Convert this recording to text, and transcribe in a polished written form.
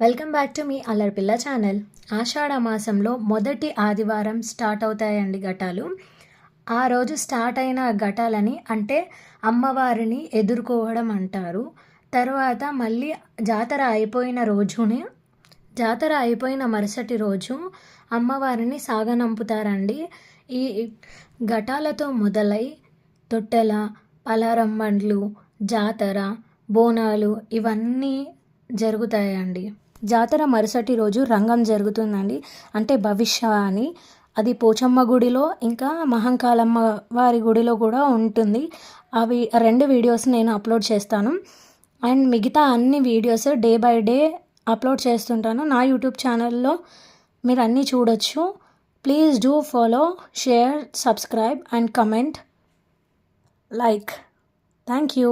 Welcome back to మీ Allaripilla channel. ఆషాఢ మాసంలో మొదటి ఆదివారం స్టార్ట్ అవుతాయండి ఘటాలు. ఆ రోజు స్టార్ట్ అయిన ఘటాలని అంటే అమ్మవారిని ఎదుర్కోవడం అంటారు. తర్వాత మళ్ళీ జాతర అయిపోయిన మరుసటి రోజు అమ్మవారిని సాగనంపుతారండి. ఈ ఘటాలతో మొదలై తొట్టెల, పలారం బండ్లు, జాతర, బోనాలు ఇవన్నీ జరుగుతాయండి. జాతర మరుసటి రోజు రంగం జరుగుతుందండి. అంటే భవిష్య అని, అది పోచమ్మ గుడిలో ఇంకా మహంకాళమ్మ వారి గుడిలో కూడా ఉంటుంది. అవి 2 వీడియోస్ నేను అప్లోడ్ చేస్తాను. అండ్ మిగతా అన్ని videos day by day upload చేస్తుంటాను నా యూట్యూబ్ ఛానల్లో. మీరు అన్నీ చూడొచ్చు. Please do follow, share, subscribe and comment, like. Thank you.